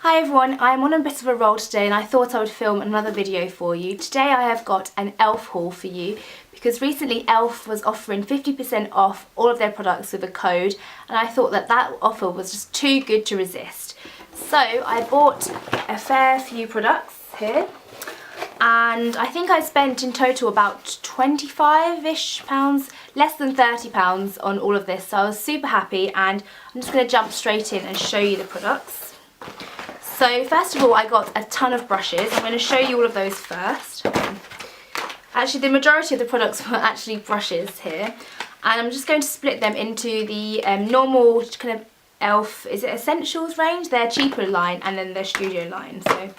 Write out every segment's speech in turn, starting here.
Hi everyone, I'm on a bit of a roll today and I thought I would film another video for you. Today I have got an e.l.f. haul for you because recently e.l.f. was offering 50% off all of their products with a code, and I thought that offer was just too good to resist. So I bought a fair few products here and I think I spent in total about £25-ish, less than £30 on all of this, so I was super happy, and I'm just going to jump straight in and show you the products. So first of all, I got a ton of brushes. I'm going to show you all of those first. Actually, the majority of the products were actually brushes here, and I'm just going to split them into the normal kind of e.l.f. is it Essentials range, their cheaper line, and then their Studio line. So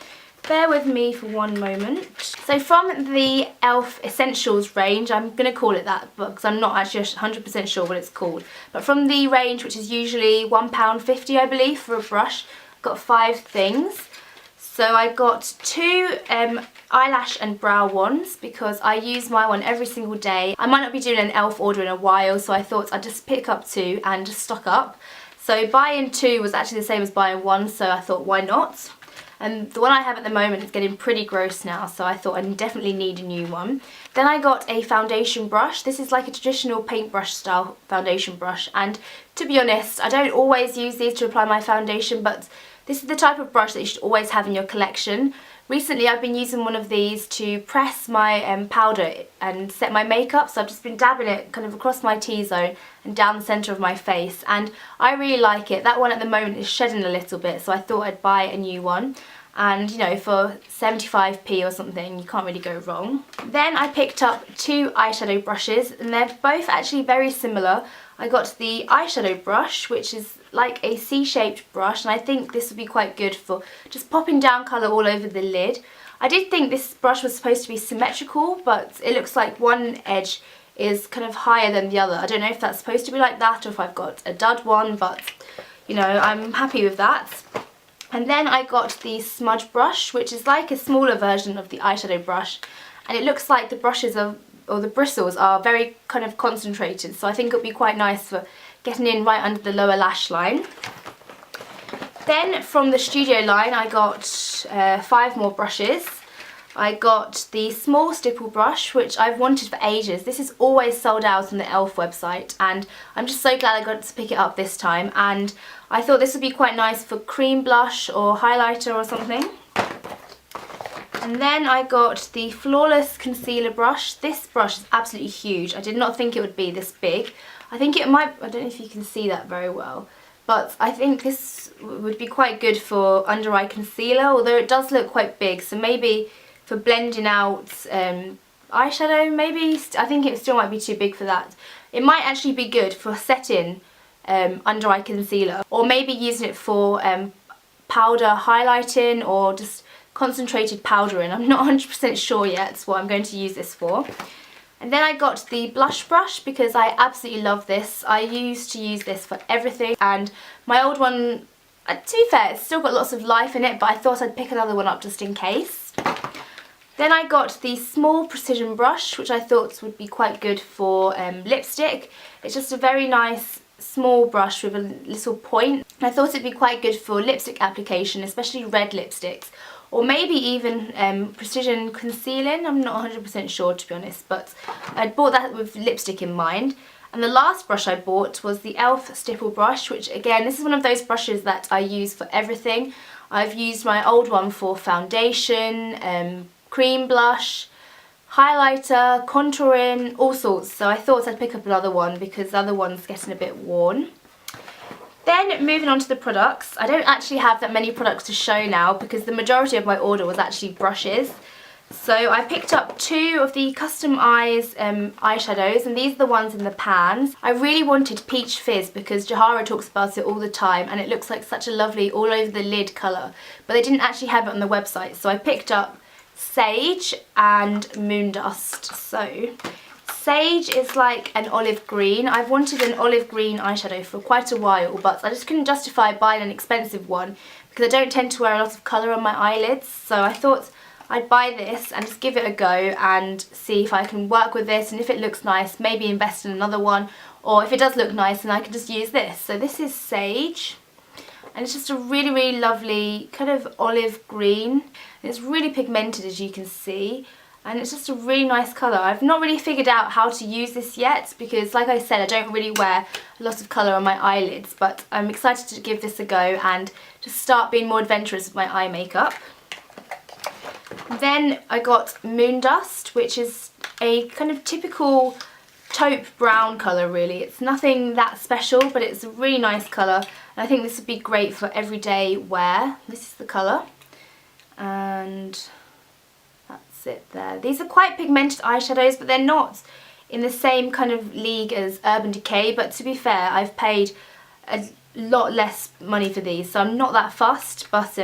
bear with me for one moment. So from the e.l.f. Essentials range, I'm going to call it that because I'm not actually 100% sure what it's called, but from the range, which is usually £1.50 I believe for a brush, got 5 things. So I got 2 eyelash and brow wands because I use my one every single day. I might not be doing an e.l.f. order in a while, so I thought I'd just pick up 2 and just stock up. So buying 2 was actually the same as buying 1, so I thought why not? And the one I have at the moment is getting pretty gross now, so I thought I definitely need a new one. Then I got a foundation brush. This is like a traditional paintbrush style foundation brush, and to be honest, I don't always use these to apply my foundation, but this is the type of brush that you should always have in your collection. Recently I've been using one of these to press my powder and set my makeup, so I've just been dabbing it kind of across my T-zone and down the centre of my face, and I really like it. That one at the moment is shedding a little bit, so I thought I'd buy a new one. And you know, for 75p or something, you can't really go wrong. Then I picked up 2 eyeshadow brushes, and they're both actually very similar. I got the eyeshadow brush, which is like a C-shaped brush, and I think this would be quite good for just popping down colour all over the lid. I did think this brush was supposed to be symmetrical, but it looks like one edge is kind of higher than the other. I don't know if that's supposed to be like that or if I've got a dud one, but you know, I'm happy with that. And then I got the Smudge Brush, which is like a smaller version of the eyeshadow brush, and it looks like the brushes are, or the bristles are very kind of concentrated, so I think it would be quite nice for getting in right under the lower lash line. Then from the Studio line I got 5 more brushes. I got the small stipple brush, which I've wanted for ages. This is always sold out on the e.l.f. website, and I'm just so glad I got to pick it up this time, and I thought this would be quite nice for cream blush or highlighter or something. And then I got the Flawless Concealer brush. This brush is absolutely huge. I did not think it would be this big. I think it might, I don't know if you can see that very well, but I think this would be quite good for under eye concealer, although it does look quite big, so maybe for blending out eyeshadow, maybe. I think it still might be too big for that. It might actually be good for setting under eye concealer, or maybe using it for powder highlighting or just concentrated powdering. I'm not 100% sure yet what I'm going to use this for. And then I got the blush brush because I absolutely love this. I used to use this for everything, and my old one, to be fair, it's still got lots of life in it, but I thought I'd pick another one up just in case. Then I got the small precision brush, which I thought would be quite good for lipstick. It's just a very nice small brush with a little point. I thought it'd be quite good for lipstick application, especially red lipsticks, or maybe even precision concealing. I'm not 100% sure, to be honest, but I bought that with lipstick in mind. And the last brush I bought was the e.l.f. Stipple brush, which again, this is one of those brushes that I use for everything. I've used my old one for foundation, cream blush, highlighter, contouring, all sorts, so I thought I'd pick up another one because the other one's getting a bit worn. Then moving on to the products, I don't actually have that many products to show now because the majority of my order was actually brushes. So I picked up 2 of the Custom Eyes eyeshadows, and these are the ones in the pans. I really wanted Peach Fizz because Jahara talks about it all the time, and it looks like such a lovely all over the lid colour, but they didn't actually have it on the website, so I picked up Sage and Moondust. So Sage is like an olive green. I've wanted an olive green eyeshadow for quite a while, but I just couldn't justify buying an expensive one because I don't tend to wear a lot of colour on my eyelids, so I thought I'd buy this and just give it a go and see if I can work with this, and if it looks nice, maybe invest in another one, or if it does look nice then I can just use this. So this is Sage. and it's just a really, really lovely kind of olive green. And it's really pigmented, as you can see, and it's just a really nice colour. I've not really figured out how to use this yet because, like I said, I don't really wear a lot of colour on my eyelids, but I'm excited to give this a go and just start being more adventurous with my eye makeup. Then I got Moondust, which is a kind of typical taupe brown colour really. It's nothing that special, but it's a really nice colour, and I think this would be great for everyday wear. This is the colour, and that's it there. These are quite pigmented eyeshadows, but they're not in the same kind of league as Urban Decay, but to be fair, I've paid a lot less money for these, so I'm not that fussed, but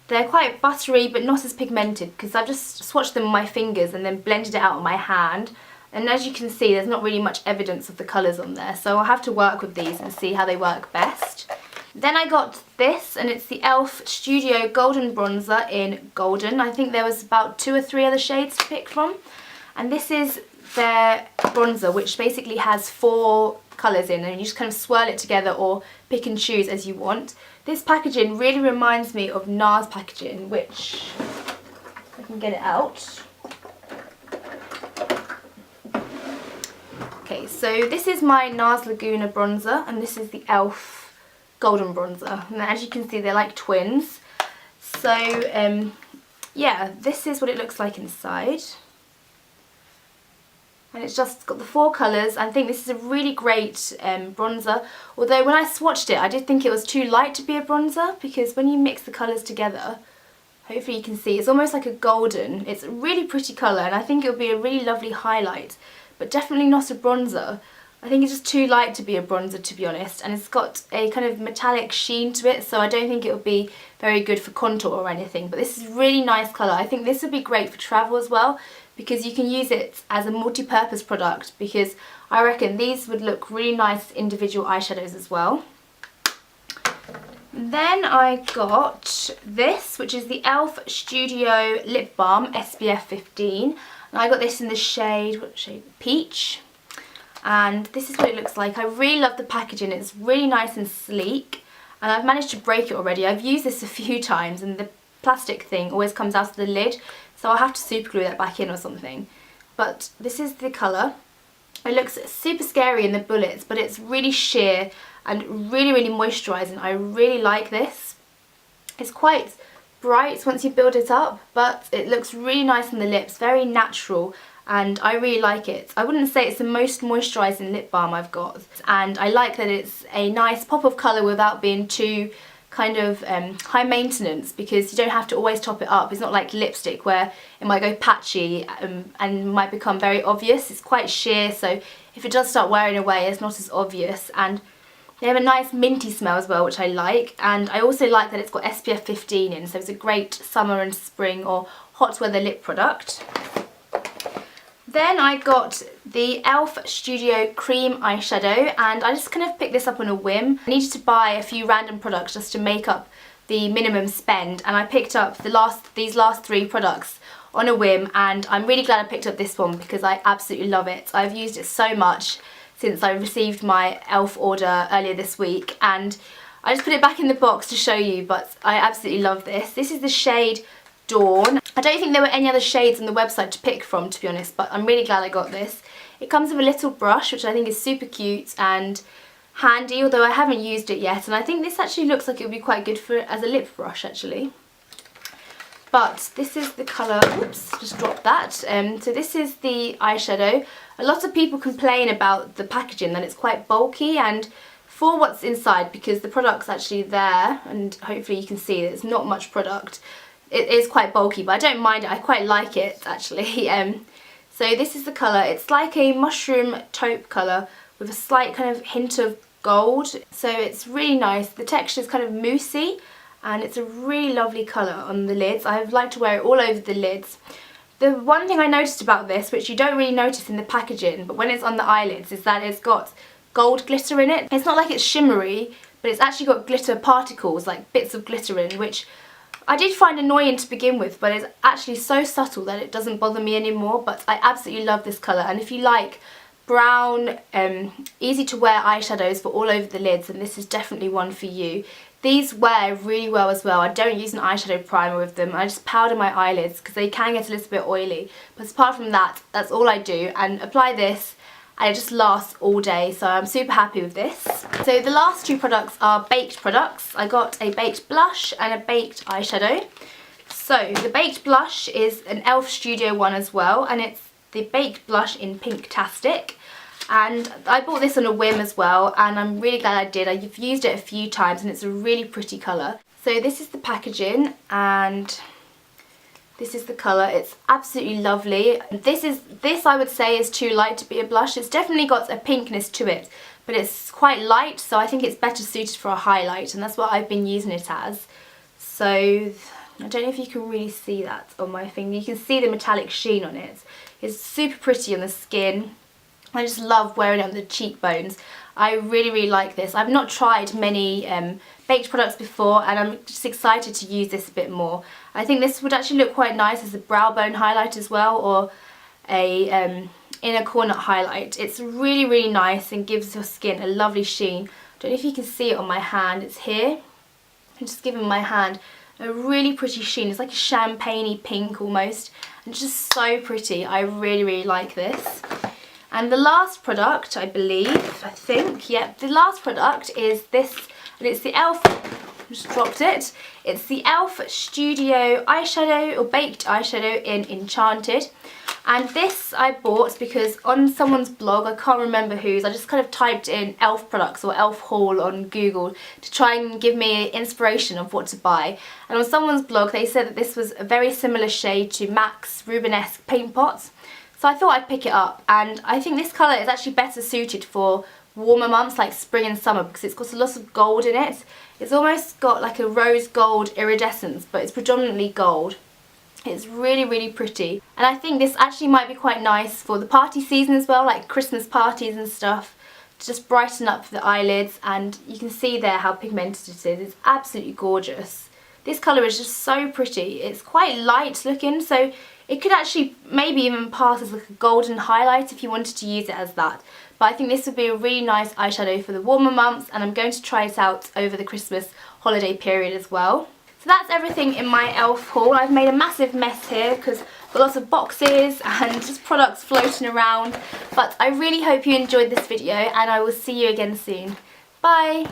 they're quite buttery but not as pigmented because I've just swatched them on my fingers and then blended it out on my hand. And as you can see, there's not really much evidence of the colours on there, so I'll have to work with these and see how they work best. Then I got this, and it's the e.l.f. Studio Golden Bronzer in Golden. I think there was about 2 or 3 other shades to pick from. And this is their bronzer, which basically has 4 colours in, and you just kind of swirl it together or pick and choose as you want. This packaging really reminds me of NARS packaging, which, if I can get it out. Okay, so this is my NARS Laguna bronzer, and this is the e.l.f. Golden Bronzer. And as you can see, they're like twins. So, yeah, this is what it looks like inside. And it's just got the 4 colours. I think this is a really great bronzer. Although when I swatched it, I did think it was too light to be a bronzer, because when you mix the colours together, hopefully you can see, it's almost like a golden. It's a really pretty colour, and I think it would be a really lovely highlight. But definitely not a bronzer. I think it's just too light to be a bronzer, to be honest, and it's got a kind of metallic sheen to it, so I don't think it would be very good for contour or anything. But this is a really nice colour. I think this would be great for travel as well, because you can use it as a multi-purpose product, because I reckon these would look really nice individual eyeshadows as well. Then I got this, which is the e.l.f. Studio Lip Balm SPF 15. And I got this in the shade, what shade? Peach. And this is what it looks like. I really love the packaging. It's really nice and sleek. And I've managed to break it already. I've used this a few times, and the plastic thing always comes out of the lid. So I'll have to super glue that back in or something. But this is the colour. It looks super scary in the bullets, but it's really sheer and really, really moisturising. I really like this. It's quite bright once you build it up, but it looks really nice on the lips, very natural, and I really like it. I wouldn't say it's the most moisturising lip balm I've got, and I like that it's a nice pop of colour without being too kind of high maintenance, because you don't have to always top it up. It's not like lipstick where it might go patchy and might become very obvious. It's quite sheer, so if it does start wearing away, it's not as obvious. And they have a nice minty smell as well, which I like, and I also like that it's got SPF 15 in, so it's a great summer and spring or hot weather lip product. Then I got the e.l.f. Studio Cream Eyeshadow, and I just kind of picked this up on a whim. I needed to buy a few random products just to make up the minimum spend, and I picked up these last 3 products on a whim, and I'm really glad I picked up this one because I absolutely love it. I've used it so much since I received my e.l.f. order earlier this week, and I just put it back in the box to show you, but I absolutely love this. This is the shade Dawn. I don't think there were any other shades on the website to pick from, to be honest, but I'm really glad I got this. It comes with a little brush, which I think is super cute and handy, although I haven't used it yet, and I think this actually looks like it would be quite good for as a lip brush actually. But this is the colour, oops, just dropped that. So this is the eyeshadow. A lot of people complain about the packaging, that it's quite bulky, and for what's inside, because the product's actually there, and hopefully you can see there's not much product, it is quite bulky, but I don't mind it. I quite like it actually. So this is the colour. It's like a mushroom taupe colour with a slight kind of hint of gold. So it's really nice. The texture is kind of moussey, and it's a really lovely colour on the lids. I like to wear it all over the lids. The one thing I noticed about this, which you don't really notice in the packaging, but when it's on the eyelids, is that it's got gold glitter in it. It's not like it's shimmery, but it's actually got glitter particles, like bits of glitter in, which I did find annoying to begin with, but it's actually so subtle that it doesn't bother me anymore. But I absolutely love this colour, and if you like brown, easy to wear eyeshadows for all over the lids, and this is definitely one for you. These wear really well as well. I don't use an eyeshadow primer with them. I just powder my eyelids because they can get a little bit oily. But apart from that, that's all I do, and apply this and it just lasts all day, so I'm super happy with this. So the last two products are baked products. I got a baked blush and a baked eyeshadow. So the baked blush is an e.l.f. Studio one as well, and it's the baked blush in Pinktastic. And I bought this on a whim as well, and I'm really glad I did. I've used it a few times and it's a really pretty colour. So this is the packaging and this is the colour. It's absolutely lovely. This I would say is too light to be a blush. It's definitely got a pinkness to it, but it's quite light, so I think it's better suited for a highlight, and that's what I've been using it as. So I don't know if you can really see that on my finger. You can see the metallic sheen on it. It's super pretty on the skin. I just love wearing it on the cheekbones. I really, really like this. I've not tried many baked products before, and I'm just excited to use this a bit more. I think this would actually look quite nice as a brow bone highlight as well, or a inner corner highlight. It's really, really nice and gives your skin a lovely sheen. I don't know if you can see it on my hand. It's here. I'm just giving my hand a really pretty sheen. It's like a champagne-y pink almost, and it's just so pretty. I really, really like this. And the last product, I think, the last product is this, and it's the e.l.f. Just dropped it. It's the e.l.f. Studio eyeshadow, or baked eyeshadow in Enchanted. And this I bought because on someone's blog, I can't remember whose, I just kind of typed in e.l.f. products or e.l.f. haul on Google to try and give me inspiration of what to buy. And on someone's blog they said that this was a very similar shade to MAC's Rubenesque paint pots. So I thought I'd pick it up, and I think this colour is actually better suited for warmer months like spring and summer because it's got a lot of gold in it. It's almost got like a rose gold iridescence, but it's predominantly gold. It's really, really pretty, and I think this actually might be quite nice for the party season as well, like Christmas parties and stuff, to just brighten up the eyelids. And you can see there how pigmented it is. It's absolutely gorgeous. This colour is just so pretty. It's quite light looking, so it could actually maybe even pass as like a golden highlight if you wanted to use it as that. But I think this would be a really nice eyeshadow for the warmer months, and I'm going to try it out over the Christmas holiday period as well. So that's everything in my e.l.f. haul. I've made a massive mess here because I've got lots of boxes and just products floating around. But I really hope you enjoyed this video, and I will see you again soon. Bye!